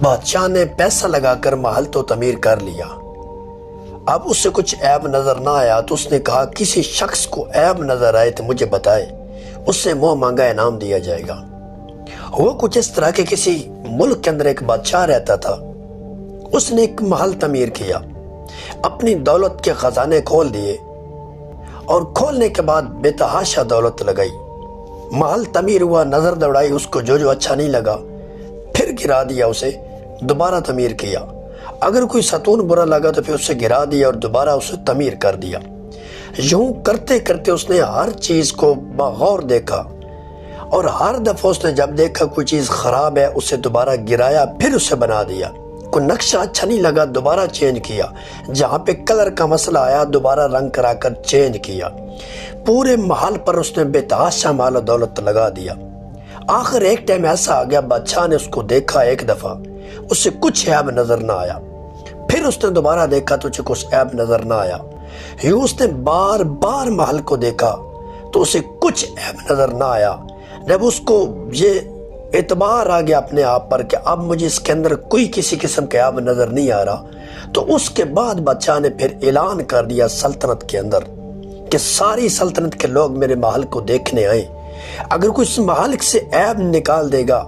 بادشاہ نے پیسہ لگا کر محل تو تعمیر کر لیا، اب اس سے کچھ عیب نظر نہ آیا تو اس نے کہا کسی شخص کو عیب نظر آئے تو مجھے بتائے، اس سے منہ مانگا انعام دیا جائے گا۔ وہ کچھ اس طرح کہ کسی ملک کے اندر ایک بادشاہ رہتا تھا، اس نے ایک محل تعمیر کیا، اپنی دولت کے خزانے کھول دیے اور کھولنے کے بعد بے تحاشا دولت لگائی۔ محل تعمیر ہوا، نظر دوڑائی، اس کو جو اچھا نہیں لگا پھر گرا دیا، اسے دوبارہ تعمیر کیا۔ اگر کوئی ستون برا لگا تو پھر اسے گرا دیا اور دوبارہ اسے تعمیر کر دیا۔ یوں کرتے کرتے اس نے ہر چیز کو بغور دیکھا اور ہر دفعہ اس نے جب دیکھا کوئی چیز خراب ہے اسے دوبارہ گرایا، پھر اسے بنا دیا۔ کوئی نقشہ اچھا نہیں لگا دوبارہ چینج کیا، جہاں پہ کلر کا مسئلہ آیا دوبارہ رنگ کرا کر چینج کیا۔ پورے محل پر اس نے بے تحاشا مال و دولت لگا دیا۔ آخر ایک ٹائم ایسا آ گیا، بادشاہ نے اس کو دیکھا ایک دفعہ، اس سے کچھ عیب نظر نہ آیا، پھر اس نے دوبارہ دیکھا تو اسے کچھ عیب نظر نہ آیا۔ یوں اس نے بار بار محل کو دیکھا تو اسے کچھ عیب نظر نہ آیا۔ جب اس کو یہ اعتبار آ گیا اپنے آپ پر کہ اب مجھے اس کے اندر کوئی کسی قسم کا عیب نظر نہیں آ رہا، تو اس کے بعد بادشاہ نے پھر اعلان کر دیا سلطنت کے اندر کہ ساری سلطنت کے لوگ میرے محل کو دیکھنے آئیں، اگر کوئی اس محل سے عیب نکال دے گا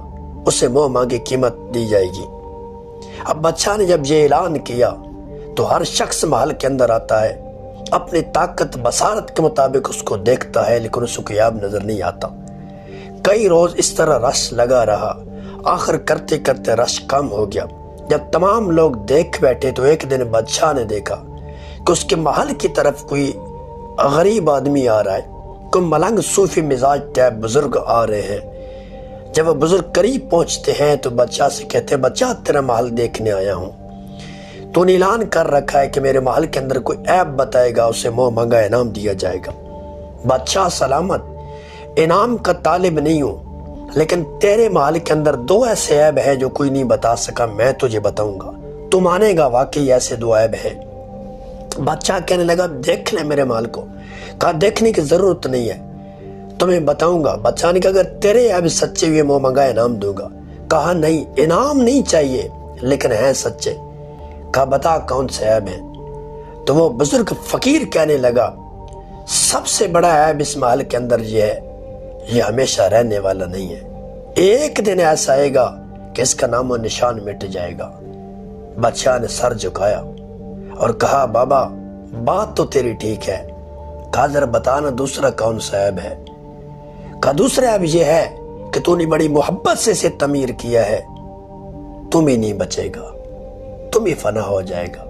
اسے منہ مانگے قیمت دی جائے گی۔ اب بادشاہ نے جب یہ اعلان کیا تو ہر شخص محل کے اندر آتا ہے، اپنی طاقت بصارت کے مطابق اس کو دیکھتا ہے، لیکن اس کو کوئی عیب نظر نہیں آتا۔ کئی روز اس طرح رش لگا رہا، آخر کرتے کرتے رش کم ہو گیا۔ جب تمام لوگ دیکھ بیٹھے تو ایک دن بادشاہ نے دیکھا کہ اس کے محل کی طرف کوئی غریب آدمی آ رہا ہے، کوئی ملنگ صوفی مزاج ٹائپ بزرگ آ رہے ہیں۔ جب وہ بزرگ قریب پہنچتے ہیں تو بادشاہ سے کہتے ہیں بادشاہ تیرا محل دیکھنے آیا ہوں، تو نے اعلان کر رکھا ہے کہ میرے محل کے اندر کوئی عیب بتائے گا اسے منہ مانگا انعام دیا جائے گا۔ بادشاہ سلامت، انعام کا طالب نہیں ہوں، لیکن تیرے محل کے اندر دو ایسے عیب ہیں جو کوئی نہیں بتا سکا، میں تجھے بتاؤں گا، تو مانے گا واقعی ایسے دو عیب ہیں۔ بادشاہ کہنے لگا دیکھ لیں میرے محل کو۔ کہا دیکھنے کی ضرورت نہیں ہے، تمہیں بتاؤں گا۔ بادشاہ نے کہا اگر تیرے عیب سچے ہوئے منہ مانگا انعام دوں گا۔ کہا نہیں، انعام نہیں چاہیے لیکن ہیں سچے۔ کہا بتا کون سے عیب ہیں؟ تو وہ بزرگ فقیر کہنے لگا سب سے بڑا عیب اس محل کے اندر یہ ہے، یہ ہمیشہ رہنے والا نہیں ہے، ایک دن ایسا آئے گا کہ اس کا نام و نشان مٹ جائے گا۔ بادشاہ نے سر جھکایا اور کہا بابا بات تو تیری ٹھیک ہے، کہا ذرا بتانا دوسرا کون سا عیب ہے؟ کہا دوسرا عیب یہ ہے کہ تو نے بڑی محبت سے اسے تعمیر کیا ہے، تم ہی نہیں بچے گا، تم ہی فنا ہو جائے گا،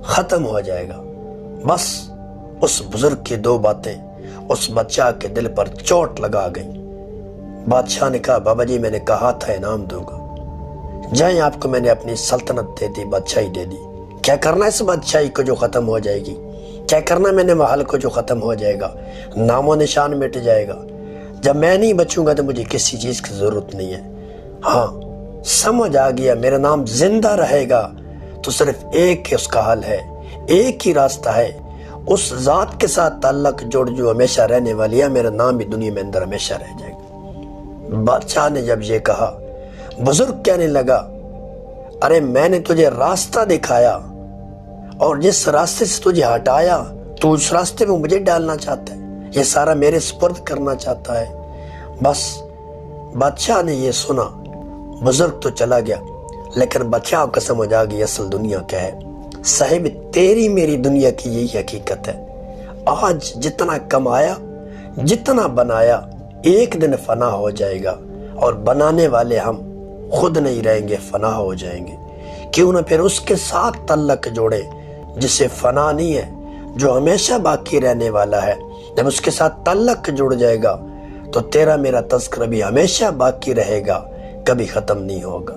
ختم ہو جائے گا۔ بس اس بزرگ کی دو باتیں اس بادشاہ کے دل پر چوٹ لگا گئیں۔ بادشاہ نے کہا بابا جی میں نے کہا تھا انعام دوں گا، جائیں آپ کو میں نے اپنی سلطنت دے دی، بادشاہی دے دی، کیا کرنا اس بادشاہی کو جو ختم ہو جائے گی؟ کیا کرنا میں نے محل کو جو ختم ہو جائے گا، نام و نشان مٹ جائے گا؟ جب میں نہیں بچوں گا تو مجھے کسی چیز کی ضرورت نہیں ہے۔ ہاں سمجھ آ گیا میرا نام زندہ رہے گا تو صرف ایک اس کا حل ہے، ایک ہی راستہ ہے، اس ذات کے ساتھ تعلق جوڑ جو ہمیشہ رہنے والی ہے، میرا نام بھی دنیا میں اندر ہمیشہ رہ جائے گا۔ بادشاہ نے جب یہ کہا بزرگ کہنے لگا ارے میں نے تجھے راستہ دکھایا اور جس راستے سے تجھے ہٹایا تو اس راستے میں مجھے ڈالنا چاہتا ہے، یہ سارا میرے سپرد کرنا چاہتا ہے۔ بس بادشاہ نے یہ سنا، بزرگ تو چلا گیا لیکن بادشاہ کو سمجھ آ گئی اصل دنیا کیا ہے۔ صاحب تیری میری دنیا کی یہی حقیقت ہے، آج جتنا کمایا جتنا بنایا ایک دن فنا ہو جائے گا، اور بنانے والے ہم خود نہیں رہیں گے، فنا ہو جائیں گے۔ کیوں نہ پھر اس کے ساتھ تعلق جوڑے جسے فنا نہیں ہے، جو ہمیشہ باقی رہنے والا ہے۔ جب اس کے ساتھ تعلق جڑ جائے گا تو تیرا میرا تذکرہ بھی ہمیشہ باقی رہے گا، کبھی ختم نہیں ہوگا۔